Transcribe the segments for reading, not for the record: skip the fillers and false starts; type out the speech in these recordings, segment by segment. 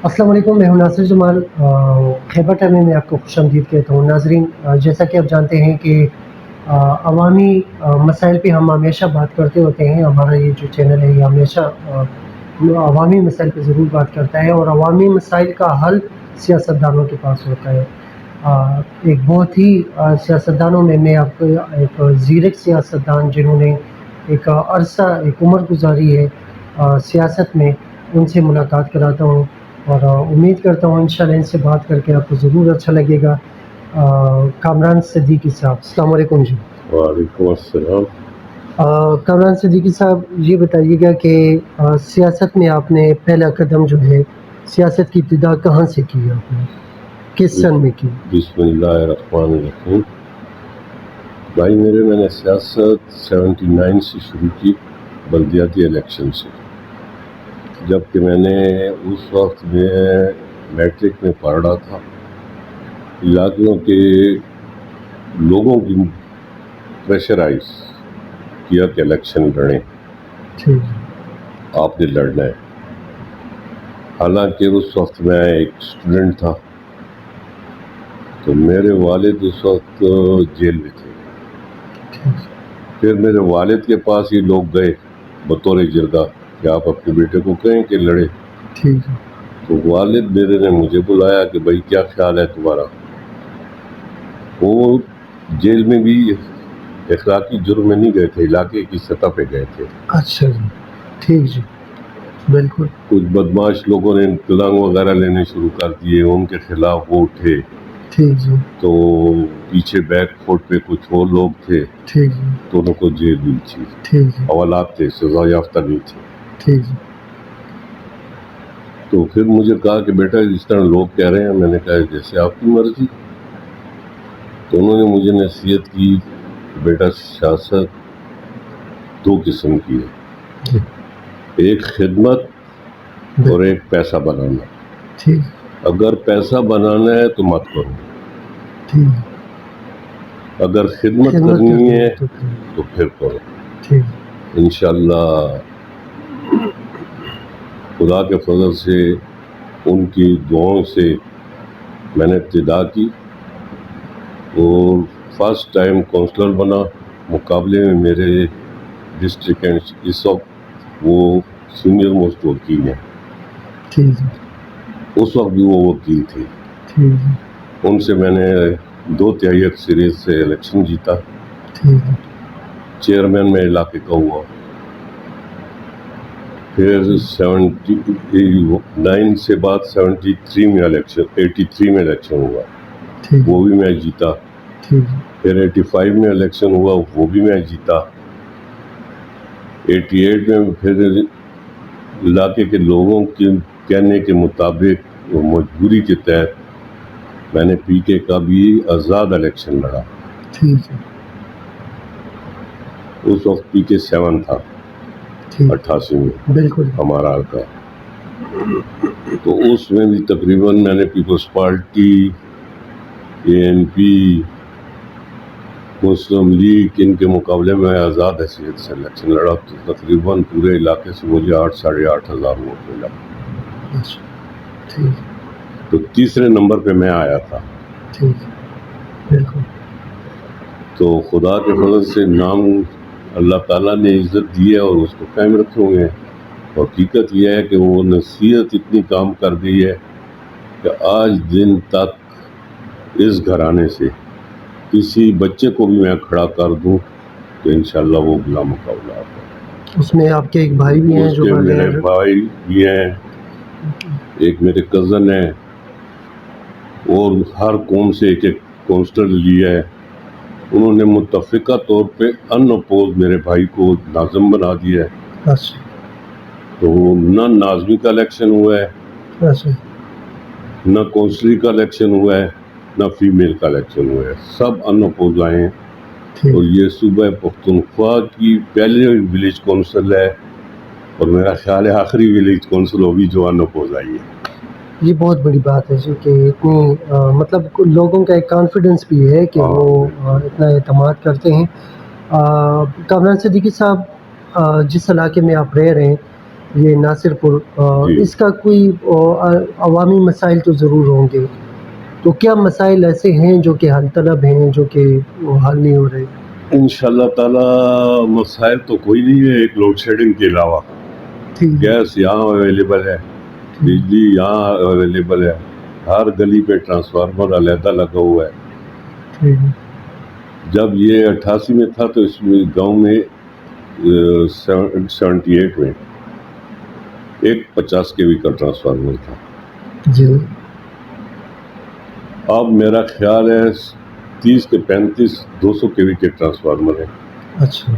السلام علیکم، میں ہوں ناصر جمال۔ خیبر ٹائم میں آپ کو خوش آمدید کہتا ہوں۔ ناظرین، جیسا کہ آپ جانتے ہیں کہ عوامی مسائل پہ ہم ہمیشہ بات کرتے ہوتے ہیں۔ ہمارا یہ جو چینل ہے یہ ہمیشہ عوامی مسائل پہ ضرور بات کرتا ہے، اور عوامی مسائل کا حل سیاستدانوں کے پاس ہوتا ہے۔ ایک بہت ہی سیاستدانوں میں آپ کو ایک زیرک سیاستدان جنہوں نے ایک عرصہ ایک عمر گزاری ہے سیاست میں، ان سے ملاقات کراتا ہوں، اور امید کرتا ہوں انشاءاللہ ان سے بات کر کے آپ کو ضرور اچھا لگے گا۔ کامران صدیقی صاحب، السلام علیکم جی۔ وعلیکم السلام۔ کامران صدیقی صاحب، یہ بتائیے گا کہ سیاست میں آپ نے پہلا قدم جو ہے سیاست کی ابتدا کہاں سے کی آپ نے، کس سن میں کی؟ بسم اللہ الرحمن الرحیم۔ بھائی میرے، میں نے سیاست 79 سے شروع کی، بلدیاتی الیکشن سے، جبکہ میں نے اس وقت میں میٹرک میں پڑھ رہا تھا۔ علاقوں کے لوگوں کی پریشرائز کیا کہ الیکشن لڑیں، آپ نے لڑنا ہے۔ حالانکہ اس وقت میں ایک اسٹوڈنٹ تھا، تو میرے والد اس وقت جیل میں تھے۔ پھر میرے والد کے پاس ہی لوگ گئے بطور جرگہ کہ آپ اپنے بیٹے کو کہیں کہ لڑے۔ تو والد میرے نے مجھے بلایا کہ بھائی کیا خیال ہے تمہارا۔ وہ جیل میں بھی اخلاقی جرم میں نہیں گئے تھے، علاقے کی سطح پہ گئے تھے۔ اچھا جی، ٹھیک جی، بالکل۔ کچھ بدماش لوگوں نے تلنگ وغیرہ لینے شروع کر دیے، ان کے خلاف وہ اٹھے۔ ٹھیک جی، تو پیچھے بیک فوٹ پہ کچھ اور لوگ تھے، ٹھیک جی، تو ان کو جیل بھی تھی، ٹھیک جی، حوالات تھے، سزا یافتہ نہیں تھے۔ ٹھیک جی، تو پھر مجھے کہا کہ بیٹا اس طرح لوگ کہہ رہے ہیں۔ میں نے کہا جیسے آپ کی مرضی۔ تو انہوں نے مجھے نصیحت کی کہ بیٹا سیاست دو قسم کی ہے، ایک خدمت اور ایک پیسہ بنانا۔ ٹھیک، اگر پیسہ بنانا ہے تو مت کرو، ٹھیک، اگر خدمت کرنی ہے تو پھر کرو۔ ٹھیک، انشاءاللہ خدا کے فضل سے، ان کی دعاؤں سے میں نے ابتدا کی، اور فرسٹ ٹائم کونسلر بنا۔ مقابلے میں میرے ڈسٹرکٹ اینڈ اس وقت وہ سینئر موسٹ وکیل ہیں، ٹھیک، اس وقت بھی وہ وکیل تھے۔ ٹھیک، ان سے میں نے 2/3 اکثریت سے الیکشن جیتا، ٹھیک، چیئرمین میں علاقے کا ہوا۔ پھر 79 سے بعد 73 میں الیکشن 83 میں الیکشن ہوا، ٹھیک، وہ بھی میں جیتا۔ ٹھیک، پھر 85 میں الیکشن ہوا، وہ بھی میں جیتا۔ 88 میں پھر علاقے کے لوگوں کے کہنے کے مطابق اور مجبوری کے تحت میں نے پی کے کا بھی آزاد الیکشن لڑا۔ ٹھیک، اس وقت پی کے 7 تھا 88 میں، بالکل، ہمارا حلقہ۔ تو اس میں بھی تقریباً میں نے پیپلز پارٹی، اے این پی، مسلم لیگ، ان کے مقابلے میں آزاد حیثیت سے الیکشن لڑا، تو تقریباً پورے علاقے سے مجھے 8,500 ووٹ ملا۔ ٹھیک، تو تیسرے نمبر پہ میں آیا تھا۔ ٹھیک، بالکل، تو خدا کے فضل سے نام اللہ تعالیٰ نے عزت دی ہے اور اس کو قائم رکھے ہوئے ہیں۔ اور حقیقت یہ ہے کہ وہ نصیحت اتنی کام کر گئی ہے کہ آج دن تک اس گھرانے سے کسی بچے کو بھی میں کھڑا کر دوں تو انشاءاللہ وہ بلا مقابلہ آتا ہے۔ اس میں آپ کے ایک بھائی بھی ہیں اس جو کے میرے بھائی بھی ہیں، ایک میرے کزن ہیں، اور ہر قوم سے ایک ایک کونسلر لیا ہے۔ انہوں نے متفقہ طور پہ ان اپوز میرے بھائی کو ناظم بنا دیا ہے۔ تو نہ ناظمی کا الیکشن ہوا ہے، نہ کونسلری کا الیکشن ہوا ہے، نہ فیمیل کا الیکشن ہوا ہے، سب ان اپوز آئے ہیں۔ اور یہ صوبہ پختونخوا کی پہلے ولیج کونسل ہے، اور میرا خیال ہے آخری ولیج کونسل ہوگی جو ان اپوز آئی ہے۔ یہ بہت بڑی بات ہے جی کہ اتنی مطلب لوگوں کا ایک کانفیڈنس بھی ہے کہ وہ اتنا اعتماد کرتے ہیں۔ کامران صدیقی صاحب، جس علاقے میں آپ رہ رہے ہیں یہ ناصر پور، جی۔ اس کا کوئی عوامی مسائل تو ضرور ہوں گے، تو کیا مسائل ایسے ہیں جو کہ حل طلب ہیں، جو کہ حل نہیں ہو رہے؟ انشاءاللہ تعالی مسائل تو کوئی نہیں ہے ایک لوڈ شیڈنگ کے علاوہ. ٹھیک ہے، گیس یہاں اویلیبل ہے، بجلی یہاں اویلیبل ہے، ہر گلی پہ ٹرانسفارمر علیحدہ لگا ہوا ہے. ٹھیک ہے، جب یہ 88 میں تھا تو اس میں گاؤں میں 78 میں ایک 50 کے وی کا ٹرانسفارمر تھا. جی اب میرا خیال ہے 30 کے 35 200 کے وی کے ٹرانسفارمر ہیں. اچھا،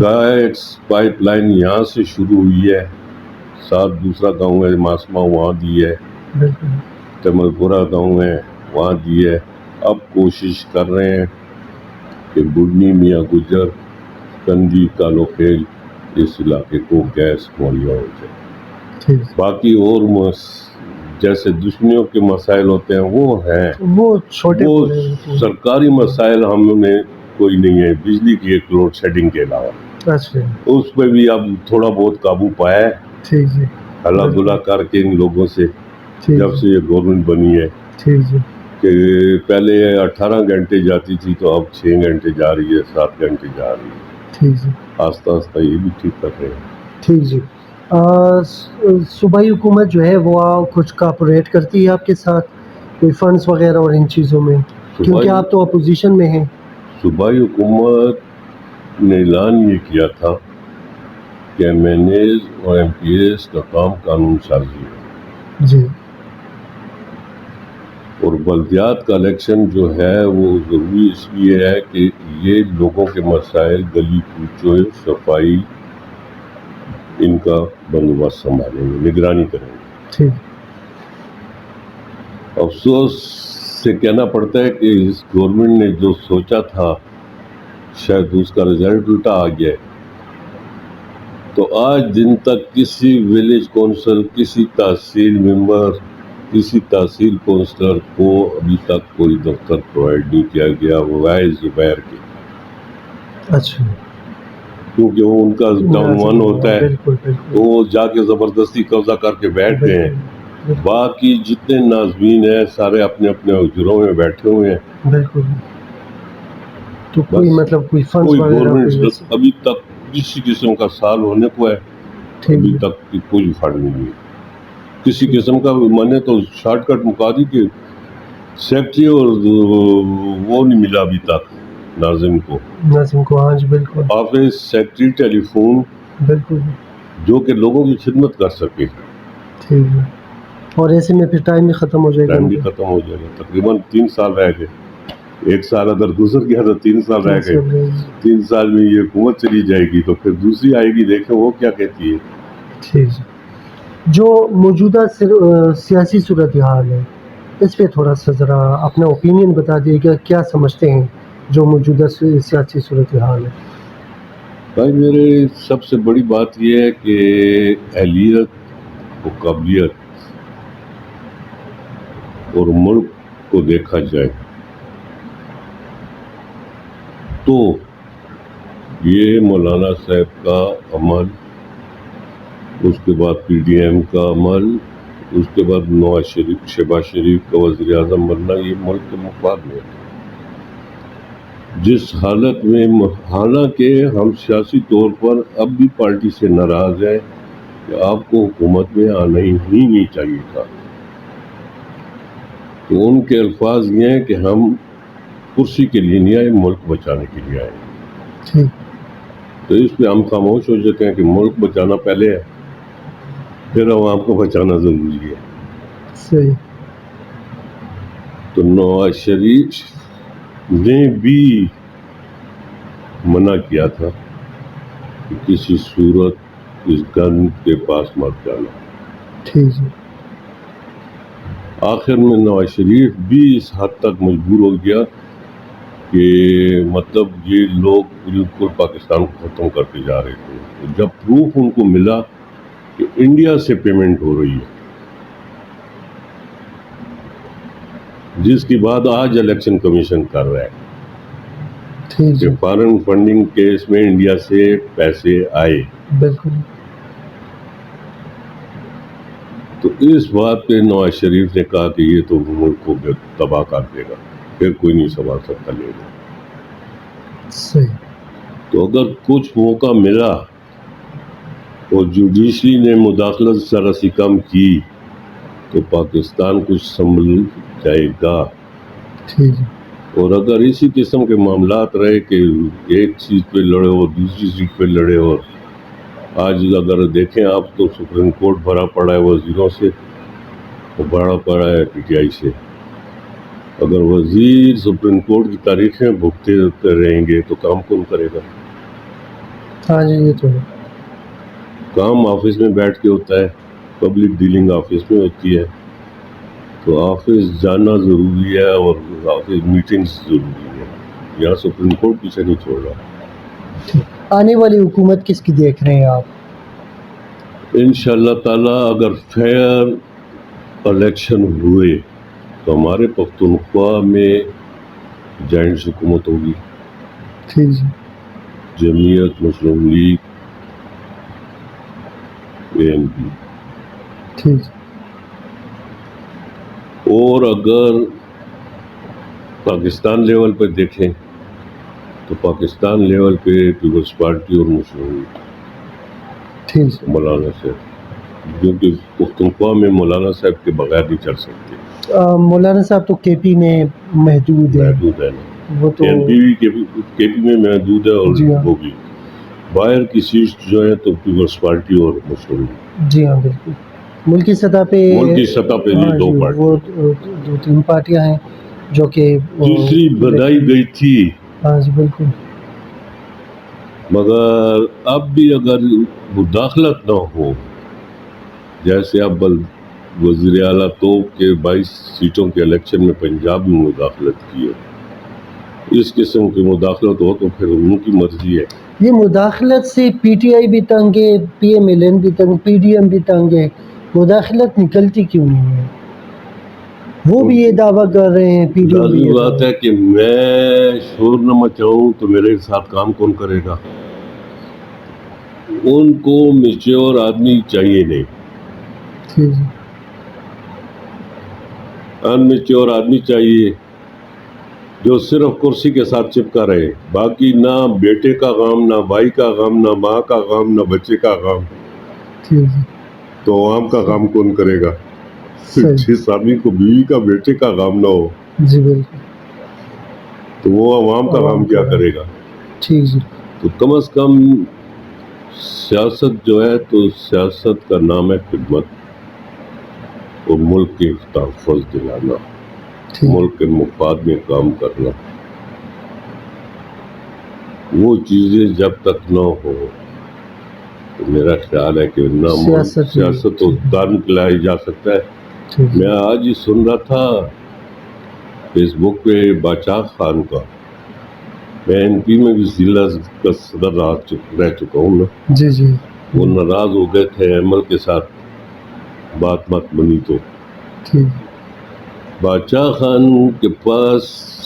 گائے پائپ لائن یہاں سے شروع ہوئی ہے، ساتھ دوسرا گاؤں ہے ماسما وہاں دی ہے، بالکل، تمل پورہ گاؤں ہے وہاں دی ہے. اب کوشش کر رہے ہیں کہ بڈنی میاں گجر کندی کالو خیل اس علاقے کو گیس مہیا ہو جائے. ٹھیک، باقی اور جیسے دشمنیوں کے مسائل ہوتے ہیں وہ ہیں، وہ چھوٹے وہ بڑے ہوتے ہیں۔ سرکاری مسائل ہم نے کوئی نہیں ہے بجلی کی ایک لوڈ شیڈنگ کے علاوہ. اچھا، اس پہ بھی اب تھوڑا بہت قابو پایا ہے ٹھیک جی، اللہ گلا کر کے ان لوگوں سے ٹھیک جب سے یہ گورنمنٹ بنی ہے ٹھیک جی، کہ پہلے 18 گھنٹے جاتی تھی تو اب 6 گھنٹے جا رہی ہے، 7 گھنٹے جا رہی ہے. ٹھیک جی، آہستہ آہستہ یہ بھی ٹھیک کر رہے ہیں. ٹھیک جی. صوبائی حکومت جو ہے وہ کچھ کاپریٹ کرتی ہے آپ کے ساتھ کوئی فنڈز وغیرہ اور ان چیزوں میں، کیونکہ آپ تو اپوزیشن میں ہیں؟ صوبائی حکومت نے اعلان یہ کیا تھا کہ ایم این ایز اور ایم پی ایز کا کام قانون سازی ہے، جی اور بلدیات کا الیکشن جو ہے وہ ضروری اس لیے ہے کہ یہ لوگوں کے مسائل گلی کوچوں صفائی ان کا بندوبست سنبھالیں گے، نگرانی کریں گے. ٹھیک، افسوس سے کہنا پڑتا ہے کہ اس گورنمنٹ نے جو سوچا تھا شاید اس کا رزلٹ الٹا آ گیا ہے. تو آج دن تک کسی ولیج کونسل، کسی تحصیل ممبر، کسی تحصیل کونسلر کو ابھی تک کوئی دفتر پرووائڈ نہیں کیا گیا وائے زبیر کے، اچھا، کیونکہ وہ ان کا ٹاؤن ون ہوتا ہے بالکل بالکل، تو وہ جا کے زبردستی قبضہ کر کے بیٹھ گئے ہیں. بالکل باقی جتنے ناظمین ہیں سارے اپنے اپنے حجروں میں بیٹھے ہوئے ہیں. بالکل. تو بس کوئی مطلب کوئی فنڈز کوئی وغیرہ گورنمنٹ ابھی تک کسی قسم کا سال ہونے کو ہے ابھی ٹھیک، تک کوئی فنڈ نہیں ہے کسی قسم کا. میں نے تو شارٹ کٹ مکا دی کہ سیکٹری اور وہ نہیں ملا ابھی تک ناظم کو، ناظم کو. ہاں جی بالکل آفس سیکٹری ٹیلی فون بالکل، جو کہ لوگوں کی خدمت کر سکے. ٹھیک ہے. اور ایسے میں پھر ٹائم بھی ختم ہو جائے گا. ٹائم بھی ختم ہو جائے گا، تقریباً 3 سال رہ گئے. 1 سال اگر گزر گیا تو 3 سال رہ گئے. 3 سال میں یہ حکومت چلی جائے گی تو پھر دوسری آئے گی، دیکھیں وہ کیا کہتی ہے. ٹھیک ہے. جو موجودہ سیاسی صورتحال ہے اس پہ تھوڑا سا ذرا اپنا اوپینین بتا دیے گا، کیا سمجھتے ہیں جو موجودہ سیاسی صورتحال ہے؟ بھائی میرے سب سے بڑی بات یہ ہے کہ اہلیت و قابلیت اور ملک کو دیکھا جائے تو یہ مولانا صاحب کا عمل، اس کے بعد پی ڈی ایم کا عمل، اس کے بعد شہباز شریف کا وزیر اعظم بننا، یہ ملک کے مفاد میں ہے. جس حالت میں حالانکہ ہم سیاسی طور پر اب بھی پارٹی سے ناراض ہیں کہ آپ کو حکومت میں آنا ہی نہیں چاہیے تھا، تو ان کے الفاظ یہ ہیں کہ ہم کرسی کے لیے نہیں آئے، ملک بچانے کے لیے آئے. ٹھیک، تو اس پہ ہم خاموش ہو جاتے ہیں کہ ملک بچانا پہلے ہے پھر عوام کو بچانا ضروری ہے. صحیح. تو نواز شریف نے بھی منع کیا تھا کہ کسی صورت اس گن کے پاس مت جانا. ٹھیک ہے. آخر میں نواز شریف بھی اس حد تک مجبور ہو گیا کہ مطلب یہ لوگ بالکل پاکستان کو ختم کر کے جا رہے تھے. جب پروف ان کو ملا کہ انڈیا سے پیمنٹ ہو رہی ہے، جس کی بات آج الیکشن کمیشن کر رہا ہے ٹھیک کہ ہے. فارن فنڈنگ کیس میں انڈیا سے پیسے آئے، بالکل تو اس بات پہ نواز شریف نے کہا کہ یہ تو ملک کو تباہ کر دے گا، پھر کوئی نہیں سنبھال سکتا لے گا. صحیح. تو اگر کچھ موقع ملا اور جوڈیشری نے مداخلت ذرا سی کم کی تو پاکستان کچھ سنبھل جائے گا. ٹھیک ہے. اور اگر اسی قسم کے معاملات رہے کہ ایک چیز پہ لڑے اور دوسری چیز پہ لڑے، اور آج اگر دیکھیں آپ تو سپریم کورٹ بھرا پڑا ہے وزیروں سے، بھرا پڑا ہے پی ٹی آئی سے. اگر وزیر سپریم کورٹ کی تاریخیں بھگتے رہیں گے تو کام کون کرے گا؟ ہاں جی یہ تو ہے. کام آفس میں بیٹھ کے ہوتا ہے، پبلک ڈیلنگ آفس میں ہوتی ہے، تو آفس جانا ضروری ہے اور آفس میٹنگز ضروری ہے. یہاں سپریم کورٹ پیچھے نہیں چھوڑ رہا. آنے والی حکومت کس کی دیکھ رہے ہیں آپ؟ انشاءاللہ تعالیٰ اگر فیئر الیکشن ہوئے تو ہمارے پختونخوا میں جوائنٹ حکومت ہوگی. ٹھیک جی. جمعیت مسلم لیگ ANP. ٹھیک. اور اگر پاکستان لیول پہ دیکھیں تو پاکستان لیول پہ پیپلز پارٹی اور مسلم لیگ. ٹھیک. مولانا صاحب، کیونکہ پختونخوا میں مولانا صاحب کے بغیر نہیں چل سکتے. مولانا صاحب تو کے پی میں محدود ہے نا. وہ تو کے پی میں محدود ہے، اور جی ہاں. وہ بھی باہر کی سیٹ جو ہے تو پیپلز پارٹی اور مسلم لیگ. جی ہاں بالکل. ملکی سطح پہ یہ دو پارٹی، وہ دو تین پارٹیاں ہیں جو کہ تیسری بنائی گئی تھی. ہاں جی بالکل. مگر اب بھی اگر مداخلت نہ ہو، جیسے اب وزیر اعلیٰ توپ کے 22 سیٹوں کے الیکشن میں پنجاب میں مداخلت کی ہے، اس قسم کی مداخلت ہو تو پھر ان کی مرضی ہے. یہ مداخلت سے پی ٹی آئی بھی تنگ ہے، پی ایم ایل این بھی تنگ، پی ڈی ایم بھی تنگ ہے. مداخلت نکلتی کیوں نہیں ہے؟ وہ بھی یہ دعویٰ کر رہے ہیں، پی ڈی ایم بھی لازمی یہ بات ہے کہ میں شور نہ مچاؤں تو میرے ساتھ کام کون کرے گا؟ ان کو میچور آدمی چاہیے نہیں، ٹھیک ہے. ان میچور آدمی چاہیے جو صرف کرسی کے ساتھ چپکا رہے، باقی نہ بیٹے کا غم، نہ بھائی کا غم، نہ ماں کا غم، نہ بچے کا غم. ٹھیک ہے. تو عوام کا غم کون کرے گا؟ صحیح. جس آدمی کو بیوی کا بیٹے کا غم نہ ہو جی بالکل. تو وہ عوام کا غم کیا کرے گا؟ ٹھیک جی. تو کم از کم سیاست جو ہے تو سیاست کا نام ہے خدمت اور ملک کے تحفظ دلانا، ملک کے مفاد میں کام کرنا. وہ چیزیں جب تک نہ ہو تو میرا خیال ہے کہ نہ سیاست تو دان پلائی جا سکتا ہے. میں آج ہی سن رہا تھا فیس بک پہ باچا خان کا، میں این پی میں بھی ضلع کا صدر رہ چکا ہوں نا. جی جی. وہ ناراض ہو گئے تھے احمد کے ساتھ بات مت بنی تو باچا خان کے پاس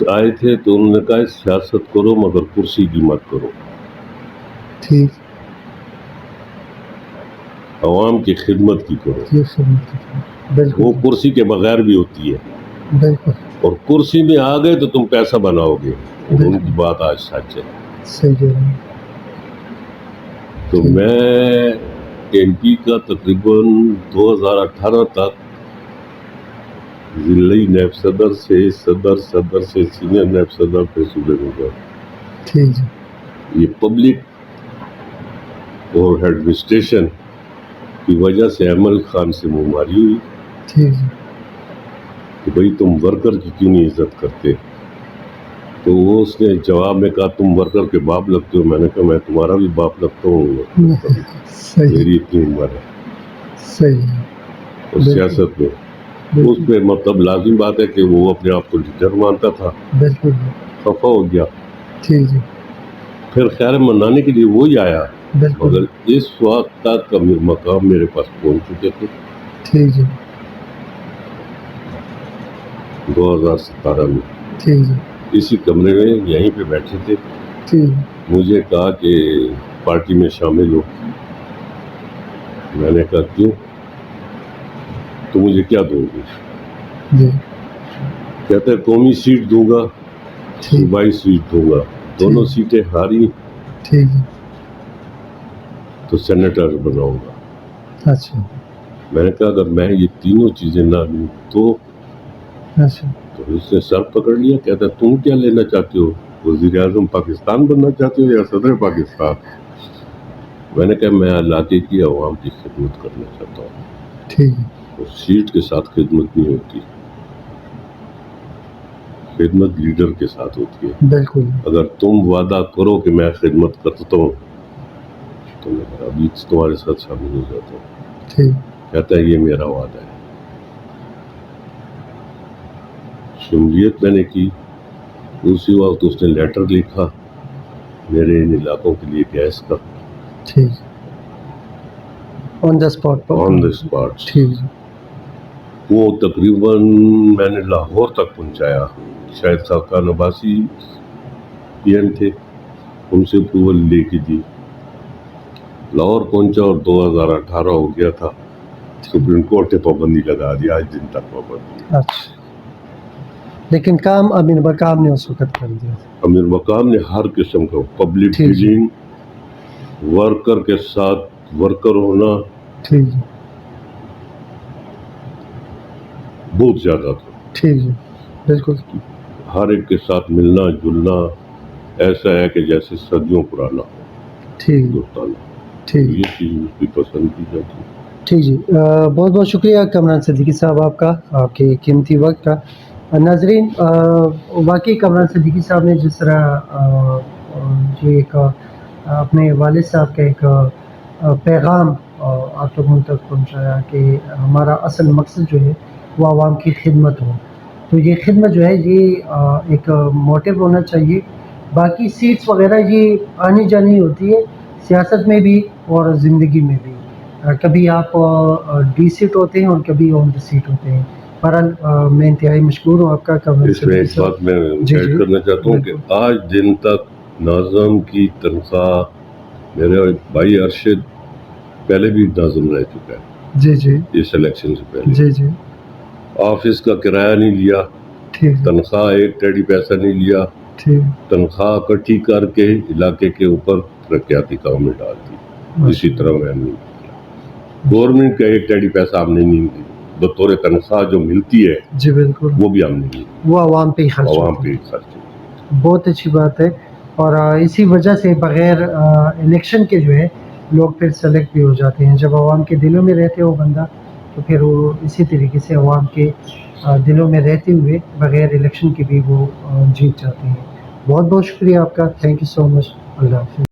آئے تھے تو انہوں نے کہا سیاست کرو مگر کرسی کی مت کرو، ٹھیک، عوام کی خدمت کی کرو. وہ کرسی کے بغیر بھی ہوتی ہے، بالکل. اور کرسی میں آ گئے تو تم پیسہ بناؤ گے. ان کی بات آج سچ ہے. صحیح کہہ رہے ہیں. تو میں این پی کا تقریباً 2018 تک ضلعی نیب صدر سے صدر سے سینئر نیب صدر پہ صوبے میں گیا. ٹھیک جی. یہ پبلک اور ایڈمنسٹریشن کی وجہ سے احمد خان سے منہ ماری ہوئی. ٹھیک جی. کہ بھئی تم ورکر کی کیوں نہیں عزت کرتے؟ تو وہ اس نے جواب میں کہا تم ورکر کے باپ لگتے ہو. میں نے کہا میں تمہارا بھی باپ لگتا ہوں، میری اتنی عمر ہے. صحیح. اور سیاست میں اس پہ مطلب لازم بات ہے کہ وہ اپنے آپ کو لیڈر مانتا تھا. بالکل. خفا ہو گیا. ٹھیک جی. پھر خیر منانے کے لیے وہی آیا، مگر اس وقت تک مقام میرے پاس پہنچ چکے تھے. ٹھیک جی. 2017 میں ٹھیک جی. اسی کمرے میں یہیں پہ بیٹھے تھے. ٹھیک. مجھے کہا کہ پارٹی میں شامل ہو. میں نے کہا کیوں؟ تو مجھے کیا دو گے؟ جی کہتا ہے قومی سیٹ دوں گا، ٹھیک صوبائی سیٹ دوں گا، دونوں سیٹیں ہاری ٹھیک ہے. تو سینیٹر بناؤں گا. اچھا میں نے کہا اگر میں یہ تینوں چیزیں نہ لوں تو اچھا اس نے سر پکڑ لیا. کہتا ہے تم کیا لینا چاہتے ہو؟ وزیر اعظم پاکستان بننا چاہتے ہو یا صدر پاکستان؟ میں نے کہا میں علاقے کی عوام کی خدمت کرنا چاہتا ہوں. ٹھیک ہے. اور سیٹ کے ساتھ خدمت نہیں ہوتی، خدمت لیڈر کے ساتھ ہوتی ہے. بالکل اگر تم وعدہ کرو کہ میں خدمت کرتا ہوں تو میں ابھی تمہارے ساتھ شامل ہو جاتا ہوں. ٹھیک. کہتا ہے یہ میرا وعدہ ہے. شمولیت میں نے کی. اسی وقت اس نے لیٹر لکھا میرے ان علاقوں کے لیے گیس کا. ٹھیک. On the spot on the spot. ٹھیک. وہ تقریباً میں نے لاہور تک پہنچایا. شاید خاقان عباسی پی ایم تھے، ان سے اپروول لے کے دی. لاہور پہنچا اور 2018 ہو گیا تھا. سپریم کورٹ نے پابندی لگا دی، آج دن تک پابندی. اچھا لیکن کام امیر مقام نے اس وقت کر دیا. امیر مقام نے ہر قسم کا پبلک ٹھیک. ڈیلنگ، ورکر کے ساتھ ورکر ہونا ٹھیک بہت زیادہ تھا. ٹھیک ہے بالکل. ہر ایک کے ساتھ ملنا جلنا ایسا ہے کہ جیسے صدیوں پرانا ٹھیک ہندوستان. ٹھیک یہ چیز اس کی پسند کی جاتی ہے. ٹھیک جی. بہت بہت شکریہ کامران صدیقی صاحب آپ کا، آپ کے قیمتی وقت کا. ناظرین واقعی کامران صدیقی صاحب نے جس طرح یہ ایک اپنے والد صاحب کا ایک پیغام آپ لوگوں تک پہنچایا کہ ہمارا اصل مقصد جو ہے وہ عوام کی خدمت ہو، تو یہ خدمت جو ہے یہ ایک موٹیو ہونا چاہیے. باقی سیٹس وغیرہ یہ آنی جانی ہوتی ہے سیاست میں بھی اور زندگی میں بھی. کبھی آپ ڈی سیٹ ہوتے ہیں اور کبھی آن دا سیٹ ہوتے ہیں. بہرحال میں انتہائی مشکور ہوں آپ کا. اس میں ایک بات میں ایڈ کرنا چاہتا ہوں کہ آج دن تک ناظم کی تنخواہ، میرے بھائی ارشد پہلے بھی ناظم رہ چکا ہے جی جی اس الیکشن سے پہلے. جی جی آفس کا کرایہ نہیں لیا، ٹھیک تنخواہ ایک ٹیڈی پیسہ نہیں لیا، ٹھیک. تنخواہ اکٹھی کر کے علاقے کے اوپر ترقیاتی کام میں ڈال دی. اسی طرح میں نے گورنمنٹ کا ایک ٹیڈی پیسہ ہم نے نہیں دی. بطور تنخواہ جو ملتی ہے جی بالکل وہ بھی ہم نے نہیں دی، وہ عوام پہ ہی خرچ عوام ہوتا پہ ہے. ہی خرچ ہوتی ہے. بہت اچھی بات ہے. اور اسی وجہ سے بغیر الیکشن کے جو ہے لوگ پھر سلیکٹ بھی ہو جاتے ہیں. جب عوام کے دلوں میں رہتے وہ بندہ تو پھر وہ اسی طریقے سے عوام کے دلوں میں رہتے ہوئے بغیر الیکشن کے بھی وہ جیت جاتے ہیں. بہت بہت شکریہ آپ کا. تھینک یو سو مچ. اللہ حافظ.